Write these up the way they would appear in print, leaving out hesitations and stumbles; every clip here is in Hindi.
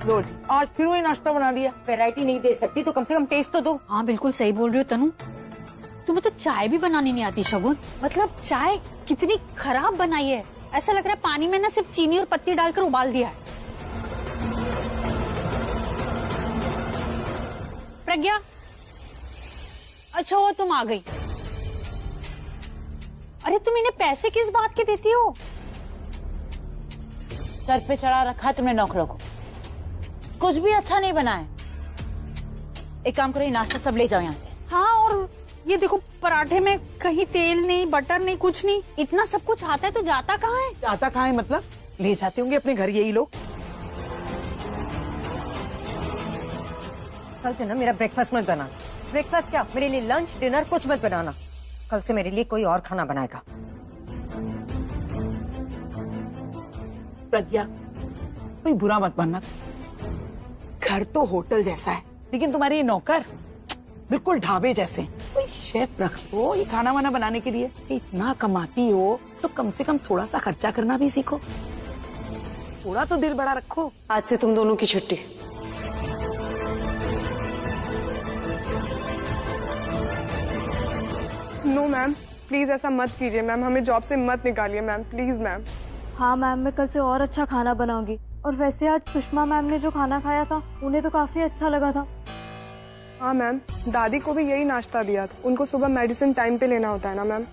लो जी, आज फिर वही नाश्ता बना दिया। वैरायटी नहीं दे सकती तो कम से कम टेस्ट तो दो। हाँ बिल्कुल सही बोल रही हो तनु, तुम्हें तो चाय भी बनानी नहीं आती शगुन। मतलब चाय कितनी खराब बनाई है, ऐसा लग रहा है पानी में ना सिर्फ चीनी और पत्ती डालकर उबाल दिया है। प्रज्ञा, अच्छा हुआ तुम आ गई। अरे तुम इन्हें पैसे किस बात के देती हो? सर पे चढ़ा रखा है तुमने नौकरों को, कुछ भी अच्छा नहीं बना है। एक काम करो, ये नाश्ता सब ले जाओ यहाँ से। हाँ, और ये देखो पराठे में कहीं तेल नहीं, बटर नहीं, कुछ नहीं। इतना सब कुछ आता है तो जाता कहाँ है? जाता कहाँ है मतलब? ले जाते होंगे अपने घर यही लोग। कल से ना मेरा ब्रेकफास्ट मत बनाना। ब्रेकफास्ट क्या, मेरे लिए लंच डिनर कुछ मत बनाना। कल से मेरे लिए कोई और खाना बनाएगा। प्रज्ञा, कोई बुरा मत मानना, घर तो होटल जैसा है, लेकिन तुम्हारे ये नौकर बिल्कुल ढाबे जैसे। कोई शेफ रख लो ये खाना वाना बनाने के लिए। इतना कमाती हो तो कम से कम थोड़ा सा खर्चा करना भी सीखो, थोड़ा तो दिल बड़ा रखो। आज से तुम दोनों की छुट्टी। नो मैम, प्लीज ऐसा मत कीजिए मैम, हमें जॉब से मत निकालिए मैम, प्लीज मैम। हाँ मैम, मैं कल से और अच्छा खाना बनाऊंगी। और वैसे आज सुषमा मैम ने जो खाना खाया था उन्हें तो काफी अच्छा लगा था। हाँ मैम, दादी को भी यही नाश्ता दिया था। उनको सुबह मेडिसिन टाइम पे लेना होता है ना मैम,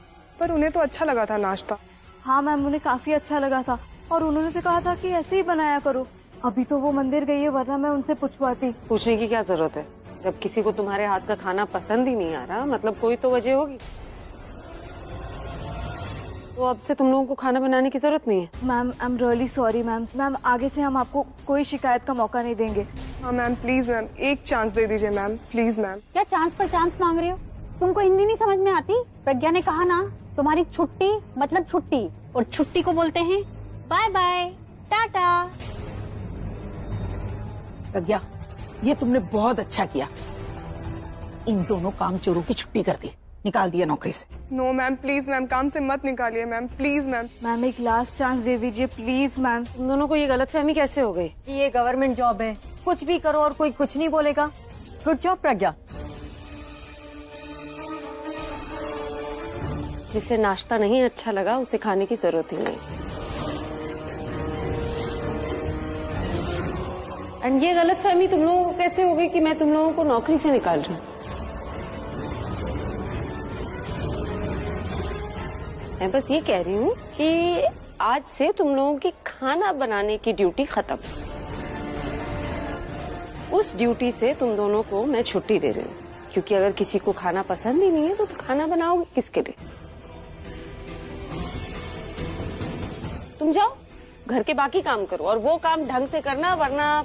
पर उन्हें तो अच्छा लगा था नाश्ता। हाँ मैम, उन्हें काफी अच्छा लगा था और उन्होंने तो कहा था कि ऐसे ही बनाया करो। अभी तो वो मंदिर गई है, वरना मैं उनसे पूछवाती। पूछने की क्या जरूरत है? जब किसी को तुम्हारे हाथ का खाना पसंद ही नहीं आ रहा, मतलब कोई तो वजह होगी। तो अब से तुम लोगों को खाना बनाने की जरूरत नहीं है। Ma'am I am really sorry ma'am. Ma'am आगे से हम आपको कोई शिकायत का मौका नहीं देंगे। हाँ मैम, प्लीज मैम, एक चांस दे दीजिए मैम, प्लीज मैम। क्या चांस पर चांस मांग रहे हो? तुमको हिंदी नहीं समझ में आती? प्रज्ञा ने कहा ना, तुम्हारी छुट्टी मतलब छुट्टी, और छुट्टी को बोलते हैं बाय बाय, टाटा। प्रज्ञा, ये तुमने बहुत अच्छा किया, इन दोनों कामचोरों की छुट्टी कर दी, निकाल दिया नौकरी से। नो मैम, प्लीज मैम, काम से मत निकालिए मैम, प्लीज मैम। मैम एक लास्ट चांस दे दीजिए प्लीज मैम। तुम दोनों को ये गलतफहमी कैसे हो गई? ये गवर्नमेंट जॉब है, कुछ भी करो और कोई कुछ नहीं बोलेगा। गुड जॉब प्रज्ञा। जिसे नाश्ता नहीं अच्छा लगा उसे खाने की जरूरत ही नहीं। एंड ये गलतफहमी तुम लोगों को कैसे हो गई कि मैं तुम लोगों को नौकरी से निकाल रही हूँ? मैं बस ये कह रही हूँ कि आज से तुम लोगों की खाना बनाने की ड्यूटी खत्म। उस ड्यूटी से तुम दोनों को मैं छुट्टी दे रही हूँ, क्योंकि अगर किसी को खाना पसंद ही नहीं है तो खाना बनाओगे किसके लिए? तुम जाओ घर के बाकी काम करो, और वो काम ढंग से करना, वरना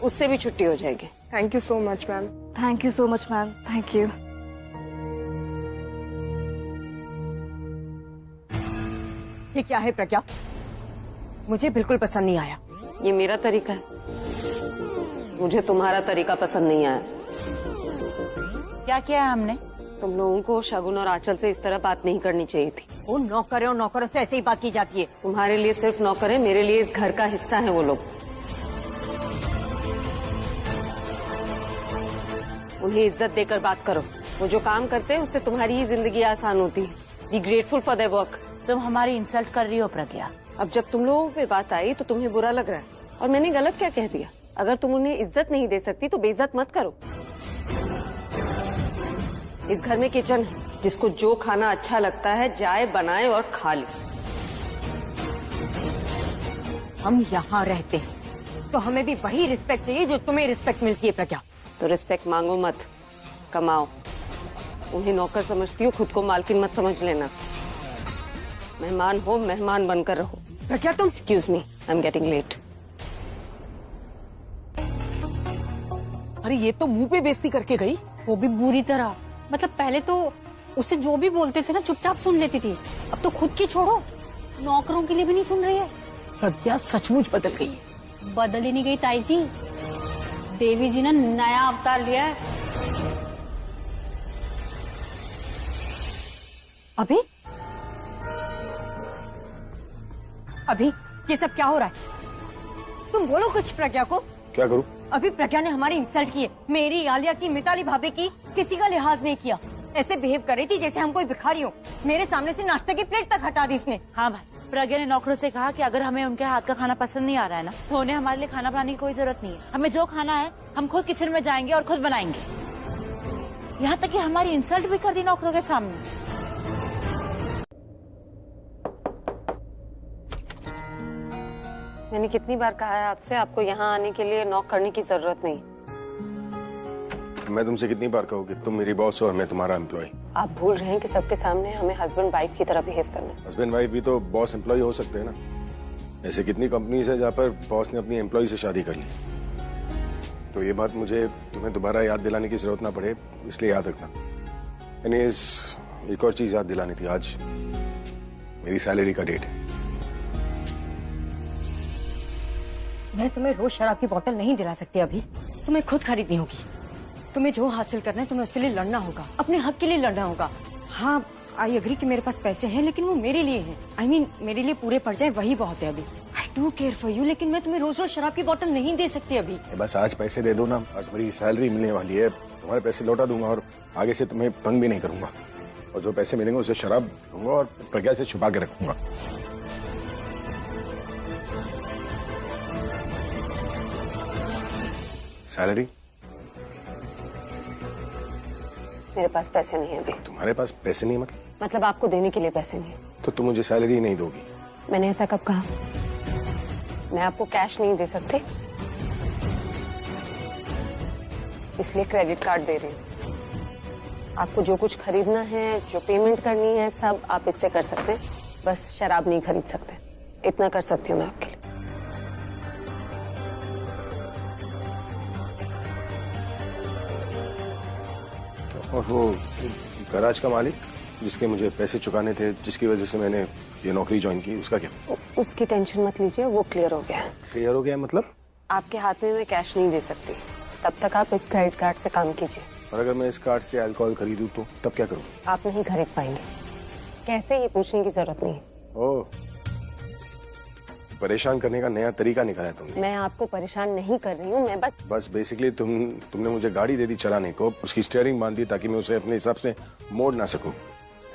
उससे भी छुट्टी हो जाएगी। Thank you so much ma'am. Thank you so much ma'am, thank you. ये क्या है प्रज्ञा? मुझे बिल्कुल पसंद नहीं आया। ये मेरा तरीका है, मुझे तुम्हारा तरीका पसंद नहीं आया। क्या किया है हमने? तुम लोगों को शगुन और आंचल से इस तरह बात नहीं करनी चाहिए थी। वो नौकर है और नौकरों से ऐसे ही बात की जाती है। तुम्हारे लिए सिर्फ नौकर है, मेरे लिए इस घर का हिस्सा है वो लोग। उन्हें इज्जत देकर बात करो। वो जो काम करते हैं उससे तुम्हारी ही जिंदगी आसान होती है। Be grateful for their work. तुम हमारी इंसल्ट कर रही हो प्रज्ञा। अब जब तुम लोगों पे बात आई तो तुम्हें बुरा लग रहा है, और मैंने गलत क्या कह दिया? अगर तुम उन्हें इज्जत नहीं दे सकती तो बेइज्जत मत करो। इस घर में किचन है, जिसको जो खाना अच्छा लगता है जाए बनाए और खा ले। हम यहाँ रहते हैं तो हमें भी वही रिस्पेक्ट चाहिए जो तुम्हें रिस्पेक्ट मिलती है प्रज्ञा। तो रिस्पेक्ट मांगो मत, कमाओ। उन्हें नौकर समझती हो, खुद को मालकिन मत समझ लेना। मेहमान हो, मेहमान बनकर रहो। प्रज्ञा तुम। Excuse me, I am getting late. अरे ये तो मुंह पे बेइज्जती करके गई। वो भी बुरी तरह। मतलब पहले तो उसे जो भी बोलते थे ना चुपचाप सुन लेती थी, अब तो खुद की छोड़ो नौकरों के लिए भी नहीं सुन रही है। प्रज्ञा सचमुच बदल गई है। बदल ही नहीं गई ताई जी, देवी जी ने नया अवतार लिया है। अभी अभी ये सब क्या हो रहा है? तुम बोलो कुछ प्रज्ञा को। क्या करूं? अभी प्रज्ञा ने हमारी इंसल्ट की है, मेरी, आलिया की, मिताली भाभी की, किसी का लिहाज नहीं किया। ऐसे बिहेव कर रही थी जैसे हम कोई भिखारी हो। मेरे सामने से नाश्ते की प्लेट तक हटा दी उसने। हाँ भाई, प्रज्ञा ने नौकरों से कहा कि अगर हमें उनके हाथ का खाना पसंद नहीं आ रहा है ना, तो उन्हें हमारे लिए खाना बनाने की कोई जरूरत नहीं है। हमें जो खाना है हम खुद किचन में जाएंगे और खुद बनाएंगे। यहाँ तक कि हमारी इंसल्ट भी कर दी नौकरों के सामने। मैंने कितनी बार कहा है आपसे, आपको यहाँ आने के लिए नॉक करने की जरूरत नहीं। मैं तुमसे कितनी बार कहूँ कि तुम मेरी बॉस हो और मैं तुम्हारा एम्प्लॉय। आप भूल रहे हैं कि सबके सामने हमें हस्बैंड वाइफ की तरह बिहेव करना है। हस्बैंड वाइफ भी तो बॉस एम्प्लॉय हो सकते हैं ना। ऐसे कितनी कंपनीज है जहाँ पर बॉस ने अपनी एम्प्लॉय से शादी कर ली। तो ये बात मुझे तुम्हें दोबारा याद दिलाने की जरूरत ना पड़े, इसलिए याद रखना। एनीवेज, एक और चीज याद दिलानी थी। आज मेरी सैलरी का डेट है। मैं तुम्हें रोज शराब की बोतल नहीं दिला सकती अभी, तुम्हें खुद खरीदनी होगी। तुम्हें जो हासिल करना है तुम्हें उसके लिए लड़ना होगा, अपने हक के लिए लड़ना होगा। हाँ, आई एग्री कि मेरे पास पैसे हैं, लेकिन वो मेरे लिए हैं। I mean, मेरे लिए पूरे पड़ जाए वही बहुत है अभी। I do care for you, लेकिन मैं तुम्हें रोज रोज शराब की बोतल नहीं दे सकती अभी। बस आज पैसे दे दो ना, आज मेरी सैलरी मिलने वाली है, तुम्हारे पैसे लौटा दूंगा और आगे से तुम्हें तंग भी नहीं करूंगा। और जो पैसे मिलेंगे उसे शराब दूंगा और प्रज्ञा से छुपा के रखूंगा। सैलरी? मेरे पास पैसे नहीं है अभी। तुम्हारे पास पैसे नहीं? मतलब आपको देने के लिए पैसे नहीं। तो तुम मुझे सैलरी नहीं दोगी? मैंने ऐसा कब कहा? मैं आपको कैश नहीं दे सकती, इसलिए क्रेडिट कार्ड दे रही हूँ। आपको जो कुछ खरीदना है, जो पेमेंट करनी है, सब आप इससे कर सकते हैं। बस शराब नहीं खरीद सकते। इतना कर सकती हूँ मैं आपके लिए। और वो गैराज का मालिक जिसके मुझे पैसे चुकाने थे, जिसकी वजह से मैंने ये नौकरी ज्वाइन की, उसका क्या? उसकी टेंशन मत लीजिए, वो क्लियर हो गया है। क्लियर हो गया मतलब? आपके हाथ में मैं कैश नहीं दे सकती, तब तक आप इस क्रेडिट कार्ड से काम कीजिए। और अगर मैं इस कार्ड से अल्कोहल खरीदूं तो तब क्या करूं? आप नहीं खरीद पाएंगे। कैसे, ये पूछने की जरूरत नहीं। ओह, परेशान करने का नया तरीका निकाला है तुमने। मैं आपको परेशान नहीं कर रही हूँ, मैं बस बेसिकली तुमने मुझे गाड़ी दे दी चलाने को, उसकी स्टीयरिंग बांध दी ताकि मैं उसे अपने हिसाब से मोड़ ना सकूं,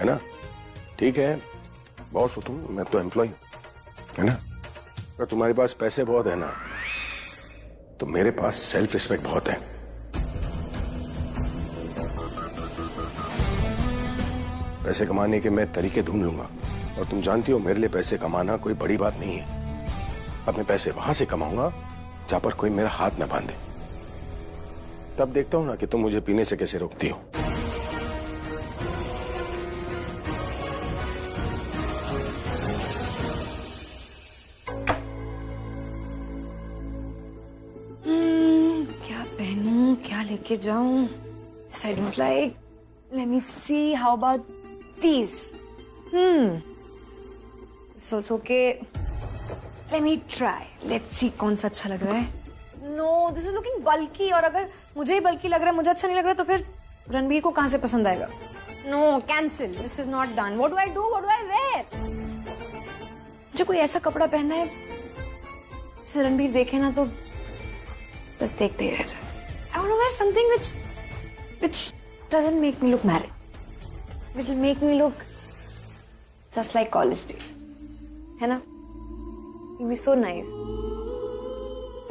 है ना? ठीक है, बॉस हो तुम, मैं तो एम्प्लॉय हूं, है ना? अगर तुम्हारे पास पैसे बहुत है ना, तो मेरे पास सेल्फ रिस्पेक्ट बहुत है। पैसे कमाने के मैं तरीके ढूंढ लूंगा, और तुम जानती हो मेरे लिए पैसे कमाना कोई बड़ी बात नहीं है। अपने पैसे वहां से कमाऊंगा जहां पर कोई मेरा हाथ न बांधे। तब देखता हूं ना कि तुम मुझे पीने से कैसे रोकती हो। क्या पहनूं, क्या लेके जाऊं? I don't like. Let me see. How about these? So it's okay. Let me try. Let's see कौन सा अच्छा लग रहा है. No, this is looking bulky. और अगर मुझे ही bulky लग रहा है, मुझे अच्छा नहीं लग रहा, तो फिर रणबीर को कहाँ से पसंद आएगा? No, cancel. This is not done. What do I do? What do I wear? मुझे कोई ऐसा कपड़ा पहनना है, जिसे रणबीर देखे ना तो बस देखते ही रह जाए. I want to wear something which doesn't make me look married, which will make me look just like college days, है ना? It'll be so nice.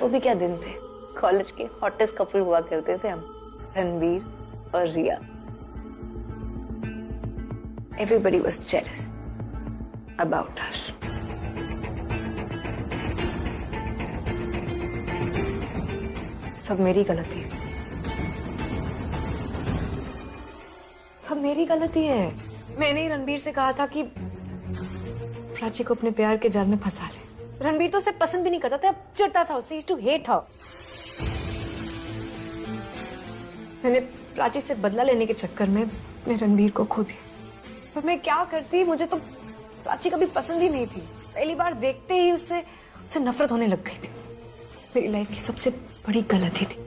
वो भी क्या दिन थे, कॉलेज के हॉटेस्ट कपल हुआ करते थे हम, रणबीर और रिया। Everybody was jealous about us. सब मेरी गलती है, सब मेरी गलती है। मैंने ही रणबीर से कहा था कि प्राची को अपने प्यार के जाल में फंसा ले। रणबीर तो उसे पसंद भी नहीं करता था, चिढ़ता था उससे, used to hate her। मैंने प्राची से बदला लेने के चक्कर में मैं रणबीर को खो दिया। पर मैं क्या करती, मुझे तो प्राची कभी पसंद ही नहीं थी। पहली बार देखते ही उससे नफरत होने लग गई थी। मेरी लाइफ की सबसे बड़ी गलती थी।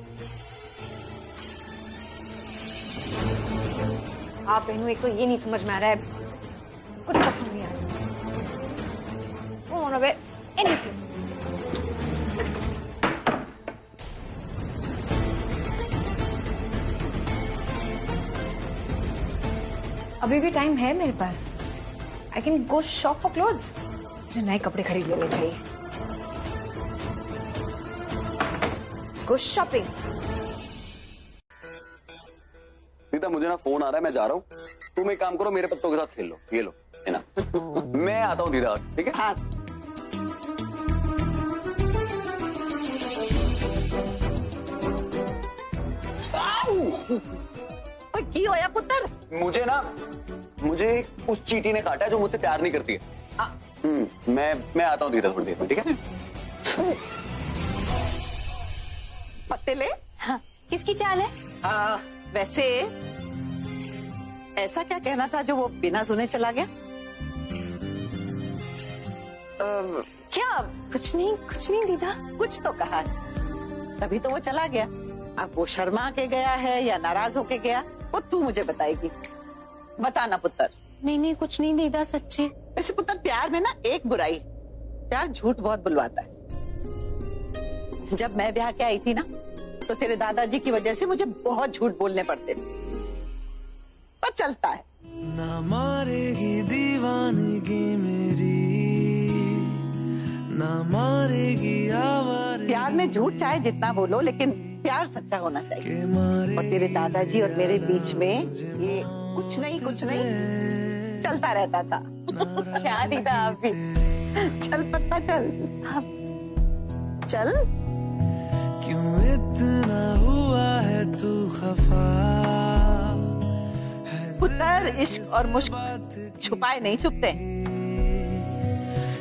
आप बहनों, एक तो ये नहीं समझ में आ रहा है, कुछ पसंद नहीं आ रहा। I don't wanna wear anything. अभी भी टाइम है मेरे पास। I can go shop for clothes. मुझे नए कपड़े खरीद लेने चाहिए। Let's go shopping. सीता मुझे ना फोन आ रहा है, मैं जा रहा हूँ। तुम एक काम करो, मेरे पत्तों के साथ खेल लो, ये लो, है ना। मैं आता हूँ दीदा, ठीक है। हाँ की होया पुत्र? मुझे उस चींटी ने काटा है जो मुझसे प्यार नहीं करती है। मैं आता हूँ दीदा थोड़ी देर में, ठीक है। पत्ते ले। हाँ, किसकी चाल है? वैसे ऐसा क्या कहना था जो वो बिना सुने चला गया? क्या? कुछ नहीं दीदा। कुछ तो कहा, तभी तो वो चला गया। अब वो शर्मा के गया है या नाराज होके गया, वो तू मुझे बताएगी। बताना पुत्र। नहीं कुछ नहीं दीदा, सच्ची। वैसे पुत्र प्यार में ना एक बुराई, प्यार झूठ बहुत बुलवाता है। जब मैं ब्याह के आई थी ना, तो तेरे दादाजी की वजह से मुझे बहुत झूठ बोलने पड़ते थे, पर चलता है। ना मारेगी दीवानगी मेरी, ना मारेगी आवाज़। प्यार में झूठ चाहे जितना बोलो, लेकिन प्यार सच्चा होना चाहिए। और तेरे दादाजी और मेरे बीच में ये कुछ नहीं चलता रहता था। क्या दीदा आप भी? चल पत्ता चल, चल। क्यों इतना हुआ है तू खफा? पुत्र इश्क और मुश्क छुपाए नहीं छुपते।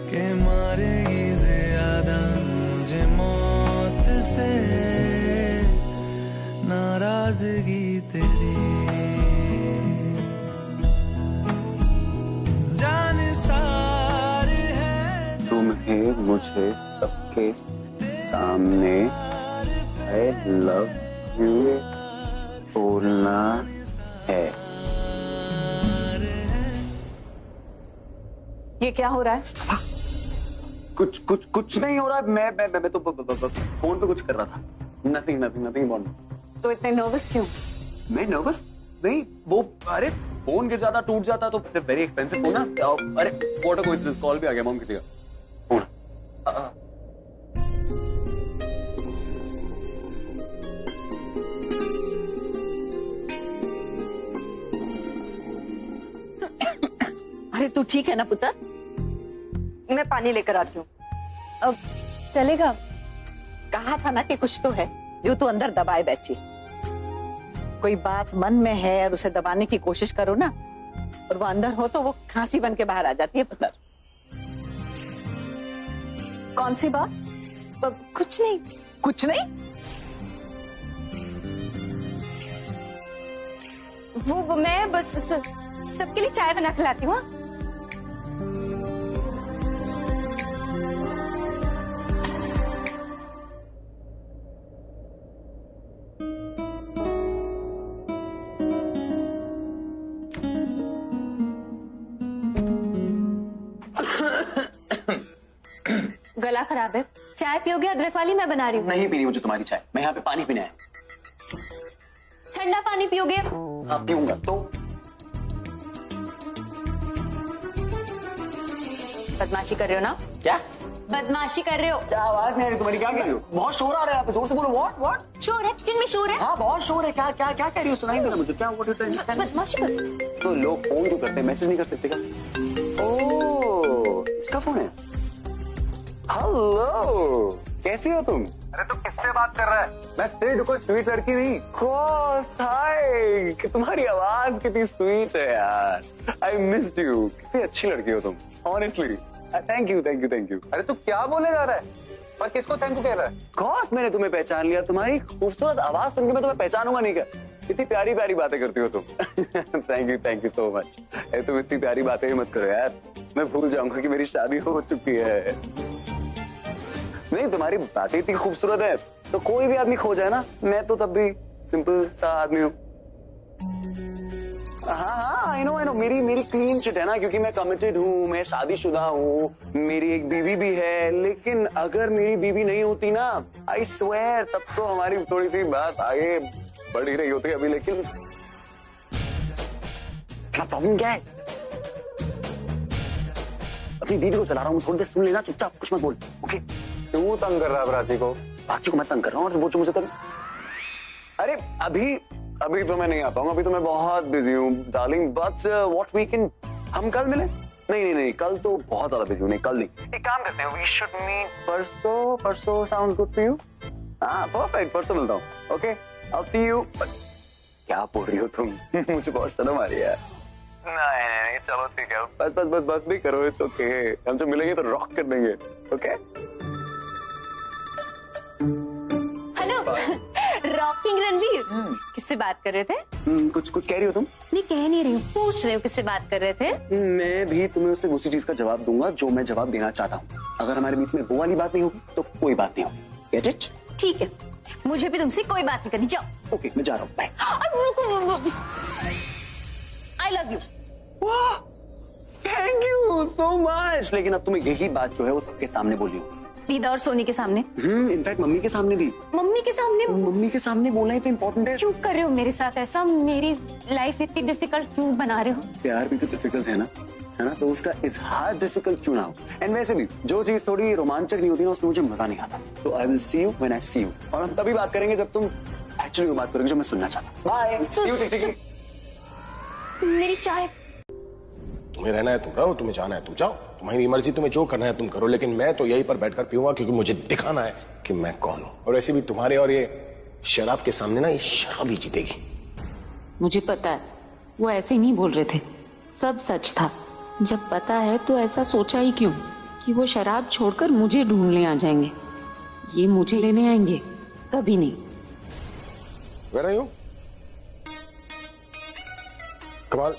के मारेगी ज्यादा मुझे मौत से नाराजगी तेरी। जान सार है तुम्हें मुझे सबके सामने I love you बोलना है। ये क्या हो रहा है? कुछ नहीं हो रहा है। मैं तो फोन पे कुछ कर रहा था। Nothing important. तो इतने नर्वस क्यों? मैं नर्वस नहीं, वो अरे फोन गिर जाता, टूट जाता तो वेरी एक्सपेंसिव फोन ना। अरे व्हाट अ कोइंसिडेंस, कॉल भी आ गया मॉम किसी का। फोन अरे तू ठीक है ना पुत्र? मैं पानी लेकर आती हूँ। अब चलेगा? कहा था ना कि कुछ तो है जो तू अंदर दबाए बैठी। कोई बात मन में है और उसे दबाने की कोशिश करो ना, और वो अंदर हो तो वो खांसी बन के बाहर आ जाती है पुत्र। कौन सी बात? कुछ नहीं। वो मैं बस सबके लिए चाय बना के लाती हूँ। गला खराब है, चाय पियोगे? अदरक वाली मैं बना रही हूँ। नहीं पीनी मुझे तुम्हारी चाय, मैं यहाँ पे पानी पीना है। ठंडा पानी पियोगे? हाँ पीऊंगा। तो बदमाशी कर रहे हो ना? क्या बदमाशी कर रहे हो? क्या आवाज नहीं आ रही तुम्हारी? क्या कह रही हो? बहुत शोर आ रहा है, आप जोर से बोलो। व्हाट? शोर है? किचन में शोर है? हाँ बहुत शोर है। क्या कह रही हो? सुनाई दे रहा मुझे। क्या बदमाशी कर। तो लोग फोन क्यों करते हैं, मैसेज नहीं कर सकते क्या? ओह इसका फोन है। हेलो कैसी हो तुम? अरे तू किससे बात कर रहा है? मैं सिड, कोई स्वीट लड़की नहीं। हाय, तुम्हारी आवाज कितनी स्वीट है यार। I missed you. कितनी अच्छी लड़की हो तुम, ऑनेस्टली। Thank you. अरे तू क्या बोले जा रहा है? पर किसको थैंक यू कह रहा है? कॉस मैंने तुम्हें पहचान लिया। तुम्हारी खूबसूरत आवाज सुन के मैं तुम्हें पहचानूंगा नहीं क्या? इतनी प्यारी प्यारी बातें करती हो तुम। Thank you so much. तुम इतनी प्यारी बातें ही मत करो यार, मैं भूल जाऊंगा कि मेरी शादी हो चुकी है। नहीं तुम्हारी बातें इतनी खूबसूरत है तो कोई भी आदमी खो जाए ना। मैं तो तब भी सिंपल सा आदमी हूँ। हाँ आई नो मेरी क्लीन चिट है ना, क्योंकि मैं कमिटेड हूँ, मैं शादीशुदा हूँ, मेरी एक बीवी भी है। लेकिन अगर मेरी बीवी नहीं होती ना, आई स्वेयर तब तो हमारी थोड़ी सी बात आगे बढ़ ही रही होती अभी। लेकिन क्या प्रॉब्लम क्या है? अपनी दीदी को चला रहा हूँ, थोड़ी देर सुन लेना, चुपचाप कुछ मत बोल, ओके? क्यों तंग कर रहा है प्राची को? प्राची को मैं तंग कर रहा हूँ और वो जो मुझे तंग। अरे अभी तो मैं नहीं आ पाऊंगा, अभी तो मैं बहुत बिजी हूँ darling, but what we can, हम कल मिले? नहीं, कल तो बहुत ज्यादा बिजी हूँ, नहीं कल नहीं। एक काम करते हैं, वी शुड मीट परसों साउंड गुड टू यू? हाँ परफेक्ट, परसों मिलता हूँ, okay? I will see you. क्या बोल रही हो तुम? मुझे बहुत शर्म आ रही है। नहीं, चलो ठीक है, बस भी करो, इट्स ओके। हम जब मिलेंगे तो रॉक कर देंगे, ओके? हेलो रॉकिंग रणवीर, किससे बात कर रहे थे? कुछ कह रही हो तुम? नहीं कह नहीं रही हूँ, पूछ रहे हो किससे बात कर रहे थे? मैं भी तुम्हें उससे उसी चीज का जवाब दूंगा जो मैं जवाब देना चाहता हूँ। अगर हमारे बीच में वो वाली बात नहीं होगी तो कोई बात नहीं होगी, गेट इट? ठीक है, मुझे भी तुमसे कोई बात नहीं करनी, जाओ। ओके, मैं जा रहा हूँ, bye. I love you. Thank you so much. लेकिन अब तुम्हें यही बात जो है वो सबके सामने बोली हो। दीदा और सोनी के सामने? इनफैक्ट मम्मी के सामने भी। मम्मी के सामने? मम्मी के सामने बोलना ही तो इम्पोर्टेंट है। क्यों कर रहे हो मेरे साथ ऐसा? मेरी लाइफ इतनी डिफिकल्ट क्यों बना रहे हो? प्यार भी तो डिफिकल्ट है ना, तो उसका इजहार डिफिकल्ट क्यों ना हो? एंड वैसे भी जो चीज थोड़ी रोमांचक नहीं होती ना, उसमें मुझे मजा नहीं आता। तो I will see you when I see you, और हम तभी बात करेंगे जब तुम एक्चुअली वो बात करोगे जो मैं सुनना चाहता हूँ। बाय। मेरी चाय। तुम्हें रहना है तुम रहो, तुम्हें जाना है तुम जाओ, तुम्हारी मर्जी, तुम्हें जो करना है तुम करो, लेकिन मैं तो यहीं पर बैठकर पीऊंगा क्योंकि मुझे दिखाना है कि मैं कौन हूं। और ऐसे भी तुम्हारे और ये शराब के सामने ना ये शराब ही जीतेगी। मुझे पता है वो ऐसे नहीं बोल रहे थे, सब सच था। जब पता है तो ऐसा सोचा ही क्यों कि वो शराब छोड़कर मुझे ढूंढने आ जाएंगे। ये मुझे लेने आएंगे कभी नहीं। Where are you? कमाल,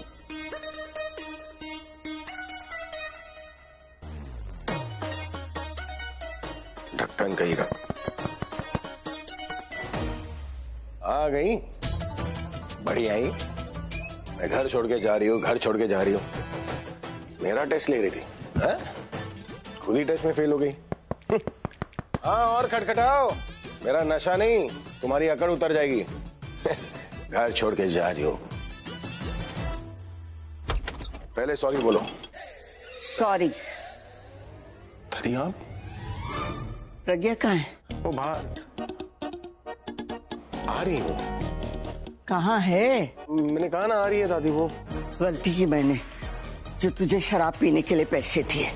ढक्कन कहीं का आ गई, बड़ी आई। मैं घर छोड़ के जा रही हूँ, मेरा टेस्ट ले रही थी, है? खुद ही टेस्ट में फेल हो गई। हाँ और खटखटाओ, मेरा नशा नहीं, तुम्हारी अकड़ उतर जाएगी। घर छोड़ के जा रही हो, पहले सॉरी बोलो। सॉरी। दादी आप? प्रज्ञा कहाँ है? वो बाहर आ रही हो। कहाँ है? मैंने कहा ना आ रही है दादी। वो गलती की मैंने जो तुझे शराब पीने के लिए पैसे दिए।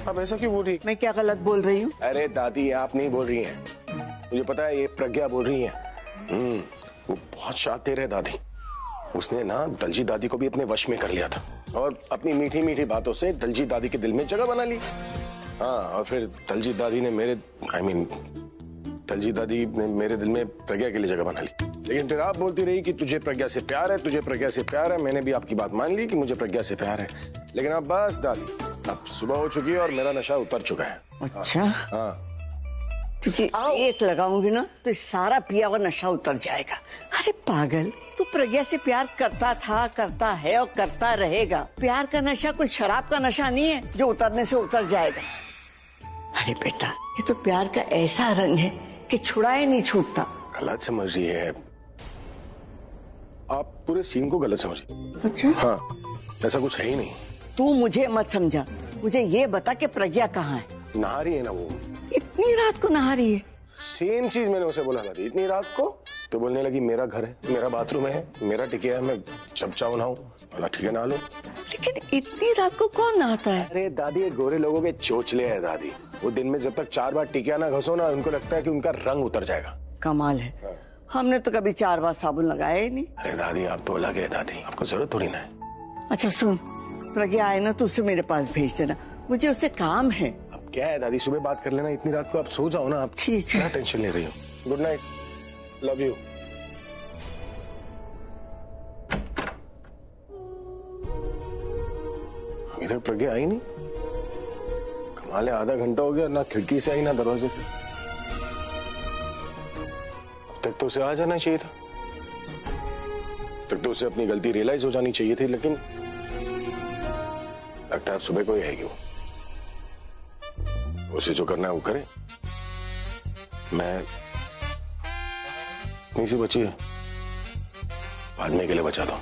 आप ऐसा क्यों बोल रही? मैं क्या गलत बोल रही हूँ? अरे दादी आप नहीं बोल रही हैं, मुझे पता है ये प्रज्ञा बोल रही है। वो बहुत शातिर है दादी, उसने ना दलजीत दादी को भी अपने वश में कर लिया था और अपनी मीठी मीठी बातों से दलजीत दादी के दिल में जगह बना ली। हाँ, और फिर दलजीत दादी ने दलजीत दादी ने मेरे दिल में प्रज्ञा के लिए जगह बना ली। लेकिन फिर आप बोलती रही कि तुझे प्रज्ञा से प्यार है, तुझे प्रज्ञा से प्यार है। मैंने भी आपकी बात मान ली कि मुझे प्रज्ञा से प्यार है, लेकिन अब बस दादी, अब सुबह हो चुकी है और मेरा नशा उतर चुका है। अच्छा हाँ, तुझे एक लगाऊंगी ना तो सारा पिया हुआ नशा उतर जाएगा। अरे पागल, तू प्रज्ञा से प्यार करता था, करता है और करता रहेगा। प्यार का नशा कोई शराब का नशा नहीं है जो उतरने से उतर जाएगा। अरे बेटा, ये तो प्यार का ऐसा रंग है कि छुड़ाए नहीं छूटता। गलत समझ रही है आप, पूरे सीन को गलत समझ रही। अच्छा? हाँ, ऐसा कुछ है ही नहीं। तू मुझे मत समझा, मुझे ये बता कि प्रज्ञा कहाँ है? नहा रही है ना वो। इतनी रात को नहा रही है? सेम चीज मैंने उसे बोला था, इतनी रात को। तो बोलने लगी मेरा घर है, मेरा बाथरूम है, मेरा टिकिया है, मैं जब चाहूं नहाऊं। बोला ठीक है नहा लो। लेकिन इतनी रात को कौन नहाता है? अरे दादी, ये गोरे लोगों के चोचले है दादी। वो दिन में जब तक 4 बार टिकिया ना घसो ना, उनको लगता है कि उनका रंग उतर जाएगा। कमाल है। हाँ। हमने तो कभी 4 बार साबुन लगाया ही नहीं। अरे दादी आप तो अलग है दादी, आपको जरूरत थोड़ी ना है। अच्छा सुन, प्रज्ञा आए ना तो उसे मेरे पास भेज देना, मुझे उससे काम है। अब क्या है दादी, सुबह बात कर लेना, इतनी रात को आप सो जाओ ना। आप ठीक है, टेंशन ले रही हो। Good night, love you. अभी तक प्रज्ञा आई नहीं, कमाल है। आधा घंटा हो गया, ना खिड़की से आई ना दरवाजे से। अब तक तो उसे आ जाना चाहिए था, तक तो उसे अपनी गलती रियलाइज हो जानी चाहिए थी, लेकिन लगता है अब सुबह को ही आएगी वो। उसे जो करना है वो करे। मैं नहीं सी बची है, बाद में के लिए बचा दो।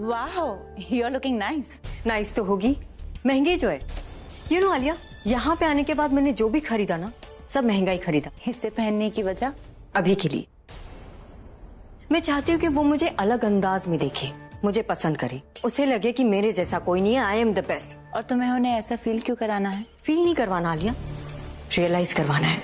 वाह, you are looking nice. Nice तो होगी, महंगी जो है। यू नो आलिया, यहाँ पे आने के बाद मैंने जो भी खरीदा ना, सब महंगा ही खरीदा। इसे पहनने की वजह? अभी के लिए मैं चाहती हूँ कि वो मुझे अलग अंदाज में देखे, मुझे पसंद करे, उसे लगे कि मेरे जैसा कोई नहीं है, आई एम द बेस्ट। और तुम्हें उन्हें ऐसा फील क्यों कराना है? फील नहीं करवाना आलिया, रियलाइज करवाना है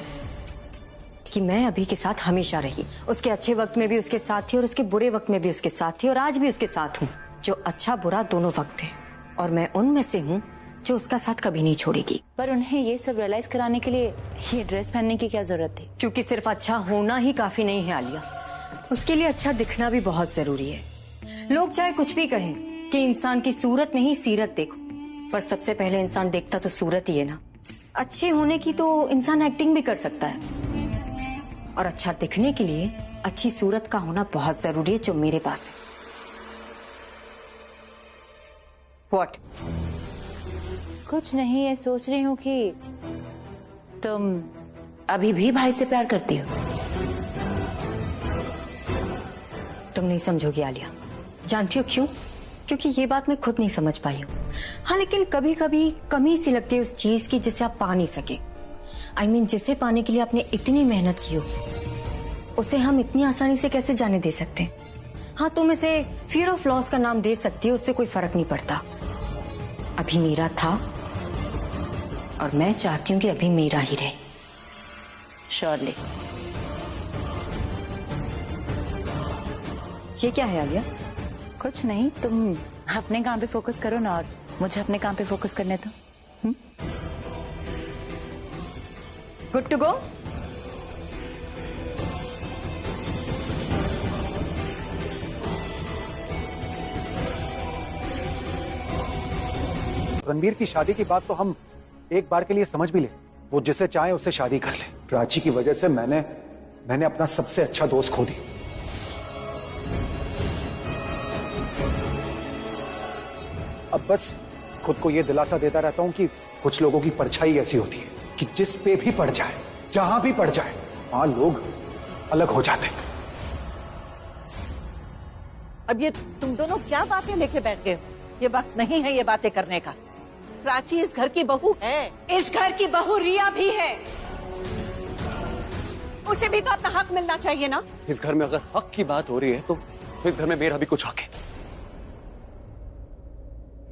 कि मैं अभी के साथ हमेशा रही, उसके अच्छे वक्त में भी उसके साथ थी और उसके बुरे वक्त में भी उसके साथ थी और आज भी उसके साथ हूँ, जो अच्छा बुरा दोनों वक्त है, और मैं उनमें से हूँ जो उसका साथ कभी नहीं छोड़ेगी। पर उन्हें ये सब रियलाइज कराने के लिए ये ड्रेस पहनने की क्या जरूरत थी? क्योंकि सिर्फ अच्छा होना ही काफी नहीं है आलिया, उसके लिए अच्छा दिखना भी बहुत जरूरी है। लोग चाहे कुछ भी कहें कि इंसान की सूरत नहीं सीरत देखो, पर सबसे पहले इंसान देखता तो सूरत ही है ना। अच्छे होने की तो इंसान एक्टिंग भी कर सकता है, और अच्छा दिखने के लिए अच्छी सूरत का होना बहुत जरूरी है, जो मेरे पास है। What? कुछ नहीं, ये सोच रही हूँ कि तुम अभी भी भाई से प्यार करती हो। तुम नहीं समझोगी आलिया, जानती हो क्यों? क्योंकि ये बात मैं खुद नहीं समझ पाई हूँ। हाँ, लेकिन कभी कभी कमी सी लगती है उस चीज की जिसे आप पा नहीं सके। I mean, जिसे पाने के लिए आपने इतनी मेहनत की हो, उसे हम इतनी आसानी से कैसे जाने दे सकते हैं? हाँ, तुम इसे फियर ऑफ लॉस का नाम दे सकती हो, उससे कोई फर्क नहीं पड़ता। अभी मेरा था और मैं चाहती हूँ कि अभी मेरा ही रहे। श्योरली। ये क्या है आलिया? कुछ नहीं, तुम अपने काम पे फोकस करो ना, और मुझे अपने काम पे फोकस करने दो। Good to go? रणबीर की शादी की बात तो हम एक बार के लिए समझ भी ले, वो जिसे चाहे उससे शादी कर ले। प्राची की वजह से मैंने अपना सबसे अच्छा दोस्त खो दिया। अब बस खुद को यह दिलासा देता रहता हूं कि कुछ लोगों की परछाई ऐसी होती है कि जिस पे भी पड़ जाए, जहां भी पड़ जाए, वहां लोग अलग हो जाते हैं। अब ये तुम दोनों क्या बातें लेके बैठ गए? ये वक्त नहीं है ये बातें करने का। प्राची इस घर की बहू है। इस घर की बहू रिया भी है, उसे भी तो अपना हक मिलना चाहिए ना। इस घर में अगर हक की बात हो रही है तो इस घर में मेरा भी कुछ हक है।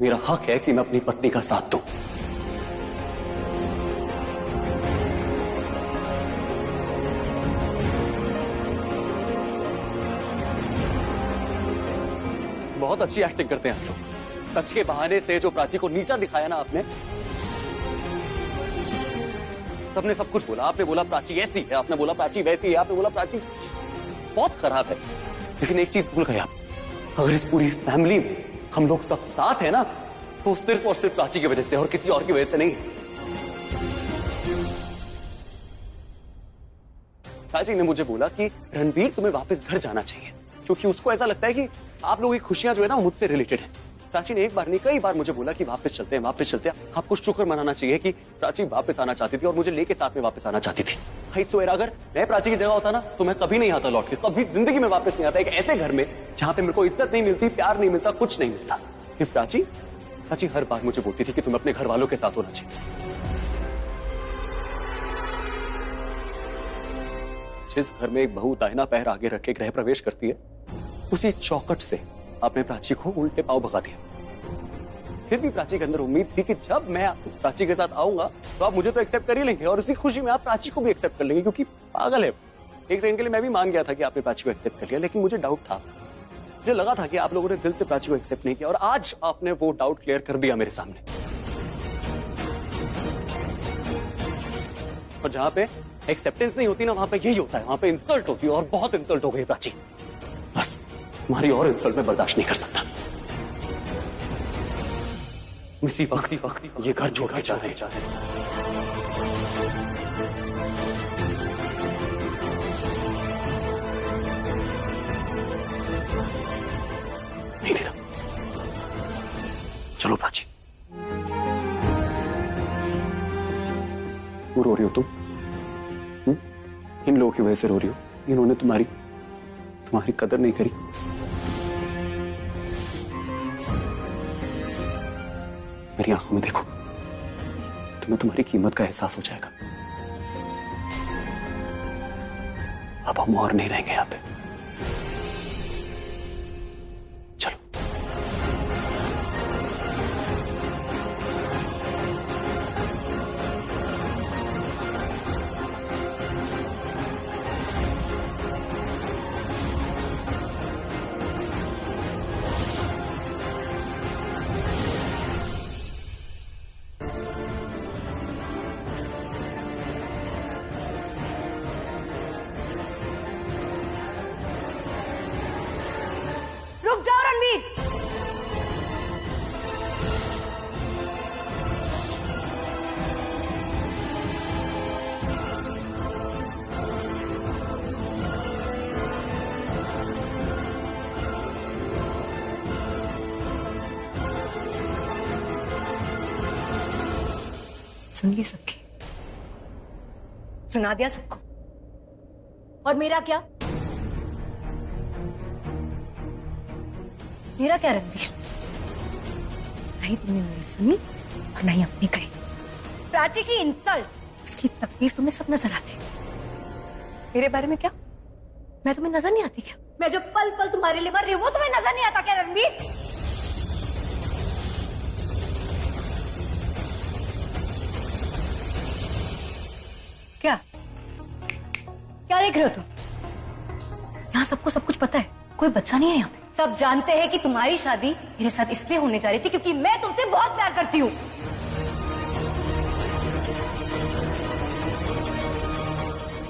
मेरा हक है कि मैं अपनी पत्नी का साथ दूं। बहुत अच्छी एक्टिंग करते हैं आप लोग। सच के बहाने से जो प्राची को नीचा दिखाया ना आपने, सबने सब कुछ बोला। आपने बोला प्राची ऐसी है, आपने बोला प्राची वैसी है, आपने बोला प्राची बहुत खराब है। लेकिन एक चीज भूल गए आप, अगर इस पूरी फैमिली में हम लोग सब साथ हैं ना, तो सिर्फ और सिर्फ प्राची की वजह से और किसी और की वजह से नहीं। प्राची ने मुझे बोला कि रणबीर तुम्हें वापस घर जाना चाहिए, क्योंकि उसको ऐसा लगता है कि आप लोगों की खुशियां जो है ना वो मुझसे रिलेटेड है। प्राची ने एक बार नहीं कई बार मुझे बोला कि वापस चलते हैं, वापस चलते हैं। आपको शुक्र मनाना चाहिए कि प्राची वापस आना चाहती थी और मुझे लेके साथ में वापस आना चाहती थी। आई स्वेयर, अगर मैं प्राची की जगह होता ना तो मैं कभी नहीं आता लौट के, कभी जिंदगी में वापस नहीं आता एक ऐसे घर में जहां पे मेरे को इज्जत नहीं मिलती, प्यार नहीं मिलता, कुछ नहीं मिलता। फिर प्राची हर बार मुझे बोलती थी कि तुम अपने घर वालों के साथ होना चाहिए। जिस घर में एक बहू दाहिना पैर आगे रख के गृह प्रवेश करती है, उसी चौखट से आपने प्राची को उल्टे पांव भगा दिया। फिर भी प्राची के अंदर उम्मीद थी कि जब मैं प्राची के साथ आऊंगा तो आप मुझे तो एक्सेप्ट कर ही लेंगे और उसी खुशी में आप प्राची को भी एक्सेप्ट कर लेंगे, क्योंकि पागल है। एक सेकंड के लिए मैं भी मान गया था कि आपने प्राची को एक्सेप्ट कर लिया, लेकिन मुझे डाउट था। मुझे लगा था कि आप लोगों ने दिल से प्राची को एक्सेप्ट नहीं किया, और आज आपने वो डाउट क्लियर कर दिया मेरे सामने। और जहां पे एक्सेप्टेंस नहीं होती ना, वहां पे यही होता है, वहां पे इंसल्ट होती है, और बहुत इंसल्ट हो गई प्राची। बस तुम्हारी और इंसल्ट में बर्दाश्त नहीं कर सकता। इसी वक्त ये घर छोड़ के जा रहे हैं। नहीं दीदा, चलो प्राची। क्यों रो रही हो तुम? इन लोगों की वजह से रो रही हो। इन्होंने तुम्हारी कदर नहीं करी। मेरी आंखों में देखो, तुम्हें तुम्हारी कीमत का एहसास हो जाएगा। अब हम और नहीं रहेंगे यहाँ पे। चलो। रुक जाओ रणवीर। सुन ली सबकी, सुना दिया सबको। और मेरा क्या? मेरा क्या रणवीर? नहीं तुमने मेरी सुनी और नहीं अपनी कही। प्राची की इंसल्ट, उसकी तकलीफ तुम्हें सब नजर आती। मेरे बारे में क्या? मैं तुम्हें नजर नहीं आती क्या? मैं जो पल पल तुम्हारे लिए मर रही हूँ वो तुम्हें नजर नहीं आता क्या रणवीर? क्या क्या देख रहे हो तुम? यहाँ सबको सब कुछ पता है, कोई बच्चा नहीं है यहाँ पे। सब जानते हैं कि तुम्हारी शादी मेरे साथ इसलिए होने जा रही थी क्योंकि मैं तुमसे बहुत प्यार करती हूँ।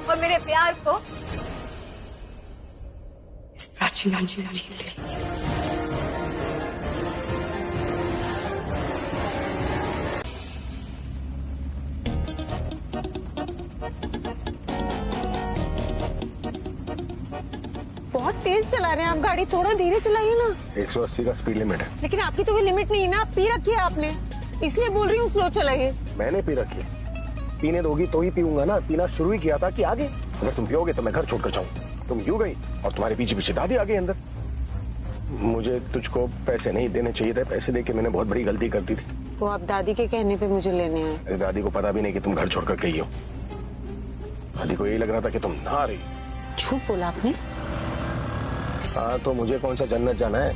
और मेरे प्यार को इस प्राची ने जीत लिया। बहुत तेज चला रहे हैं आप गाड़ी, थोड़ा धीरे चलाइए ना। 180 का स्पीड लिमिट है। लेकिन आपकी तो कोई लिमिट नहीं है ना, आप पी रखी है आपने, इसलिए बोल रही हूँ स्लो चलाइए। मैंने पी रखी है, पीने दोगी तो ही पीऊंगा ना। पीना शुरू ही किया था कि आगे। अगर तुम पियोगे तो मैं घर छोड़कर जाऊं। तुम यूं गई और तुम्हारे पीछे पीछे दादी आ गई अंदर। मुझे तुझको पैसे नहीं देने चाहिए थे, पैसे देके मैंने बहुत बड़ी गलती कर दी थी। तो आप दादी के कहने पे मुझे लेने आए? अरे दादी को पता भी नहीं कि तुम घर छोड़कर गई हो। दादी को यही लग रहा था कि तुम ना आ रही। झूठ बोला आपने? हाँ तो मुझे कौन सा जन्नत जाना है?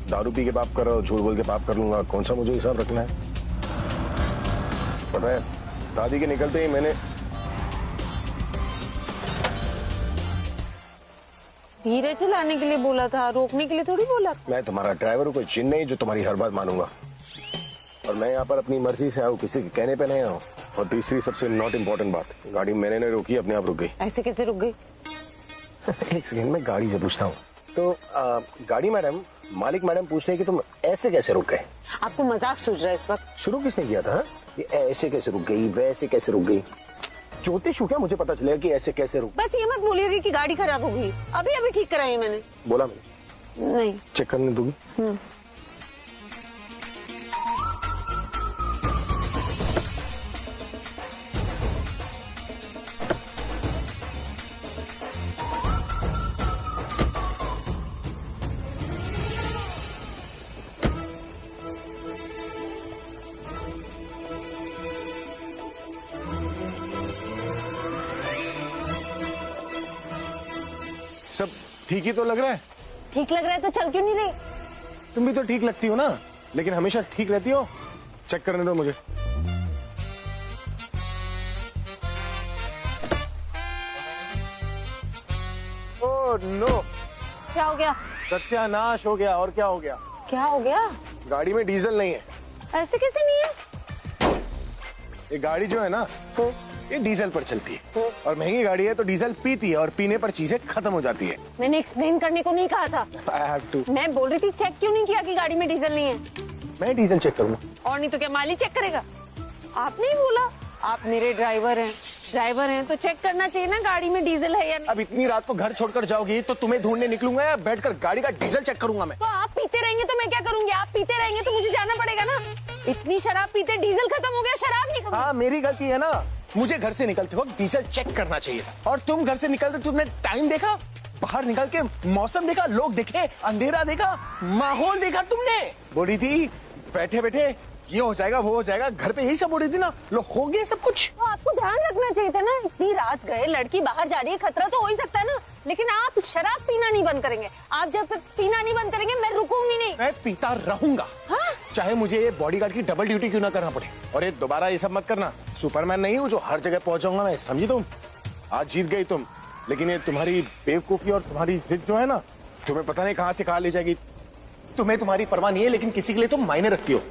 दारू पी के पाप करो, झूठ बोल के पाप कर लूंगा। कौन सा मुझे हिसाब रखना है? पता है दादी के निकलते ही मैंने धीरे चलाने के लिए बोला था, रोकने के लिए थोड़ी बोला। मैं तुम्हारा ड्राइवर हूँ, कोई जिन नहीं जो तुम्हारी हर बात मानूंगा। और मैं यहाँ पर अपनी मर्जी से आऊँ, किसी के कहने पे नहीं आऊँ। और तीसरी सबसे नॉट इम्पोर्टेंट बात, गाड़ी मैंने नहीं रोकी, अपने आप रुक गई। ऐसे कैसे रुक गई? एक सेकंड में गाड़ी से पूछता हूँ। तो गाड़ी मैडम, मालिक मैडम पूछ रहे हैं कि तुम ऐसे कैसे रुक गए? आपको मजाक सूझ रहा है इस वक्त? शुरू किसने किया था? ये ऐसे कैसे रुक गई, वैसे कैसे रुक गई? ज्योतिष हूँ क्या मुझे पता चलेगा कि ऐसे कैसे रुक? बस ये मत बोलिएगा कि गाड़ी खराब हो गई। अभी अभी ठीक कराई मैंने। बोला मैंने? नहीं। चेक करने दोगी? सब ठीक ही तो लग रहा है। ठीक लग रहा है तो चल क्यों नहीं रही? तुम भी तो ठीक लगती हो ना, लेकिन हमेशा ठीक रहती हो। चेक करने दो मुझे। ओह नो, क्या हो गया? सत्यानाश हो गया। और क्या हो गया? क्या हो गया? गाड़ी में डीजल नहीं है। ऐसे कैसे नहीं है? ये गाड़ी जो है ना, ये डीजल पर चलती है। और महंगी गाड़ी है तो डीजल पीती है और पीने पर चीजें खत्म हो जाती है। मैंने एक्सप्लेन करने को नहीं कहा था। I have to। मैं बोल रही थी चेक क्यों नहीं किया कि गाड़ी में डीजल नहीं है? मैं डीजल चेक करूंगा। और नहीं तो क्या माली चेक करेगा? आपने ही बोला, आप मेरे ड्राइवर हैं तो चेक करना चाहिए ना गाड़ी में डीजल है या नहीं। अब इतनी रात को घर छोड़कर जाओगी तो तुम्हें ढूंढने निकलूंगा या बैठकर गाड़ी का डीजल चेक करूंगा मैं? तो आप पीते रहेंगे तो मैं क्या करूंगी? आप पीते रहेंगे तो मुझे जाना पड़ेगा ना। इतनी शराब पीते डीजल खत्म हो गया, शराब नहीं खत्म। हाँ मेरी गलती है ना, मुझे घर से निकलते वक्त डीजल चेक करना चाहिए था। और तुम घर से निकलते तुमने टाइम देखा, बाहर निकल के मौसम देखा, लोग देखे, अंधेरा देखा, माहौल देखा तुमने। बोली थी बैठे बैठे ये हो जाएगा वो हो जाएगा, घर पे यही सब बोली थी ना, लो हो गया सब कुछ। तो आपको ध्यान रखना चाहिए था ना, इतनी रात गए, लड़की बाहर जा रही है, खतरा तो हो ही सकता है ना। लेकिन आप शराब पीना नहीं बंद करेंगे। आप जब तक पीना नहीं बंद करेंगे मैं रुकूंगी नहीं। मैं पीता रहूंगा। हाँ? चाहे मुझे ये बॉडीगार्ड की डबल ड्यूटी क्यों ना करना पड़े। और ये दोबारा ये सब मत करना, सुपरमैन नहीं हूँ जो हर जगह पहुंच जाऊंगा मैं, समझी तुम। आज जीत गई तुम, लेकिन ये तुम्हारी बेवकूफी और तुम्हारी जिद जो है ना, तुम्हें पता नहीं कहाँ से कहाँ ले जाएगी। तुम्हें तुम्हारी परवाह नहीं है, लेकिन किसी के लिए तुम मायने रखती हो।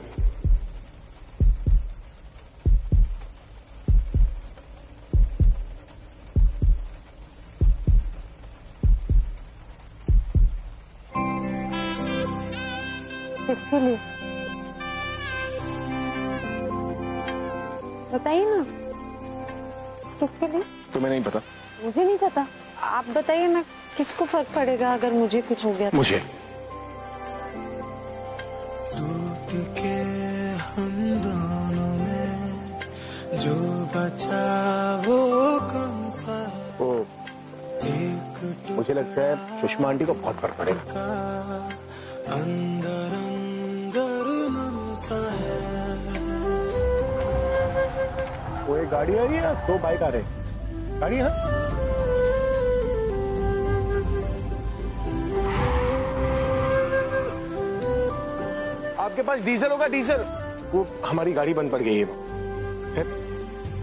किसके लिए बताइए ना, किसके लिए? तुम्हें नहीं पता? मुझे नहीं पता, आप बताइए ना, किसको फर्क पड़ेगा अगर मुझे कुछ हो गया? मुझे। टूट के हम दोनों में जो बचा वो कौन सा है? ओ, मुझे लगता है सुषमा आंटी को बहुत फर्क पड़ेगा। अंदर अंदर नम सा है। वो एक गाड़ी आ रही है, दो बाइक आ रहे हैं। गाड़ी है ना? आपके पास डीजल होगा? डीजल। वो हमारी गाड़ी बंद पड़ गई है।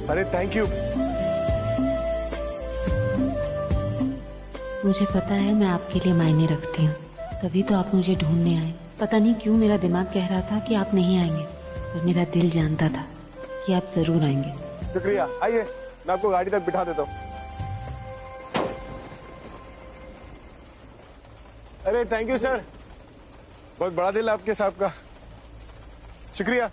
अरे थैंक यू। मुझे पता है मैं आपके लिए मायने रखती हूँ, तभी तो आप मुझे ढूंढने आए। पता नहीं क्यों मेरा दिमाग कह रहा था कि आप नहीं आएंगे, पर मेरा दिल जानता था कि आप जरूर आएंगे। शुक्रिया, आइए मैं आपको गाड़ी तक बिठा देता हूँ। अरे थैंक यू सर, बहुत बड़ा दिल आपके साहब का, शुक्रिया।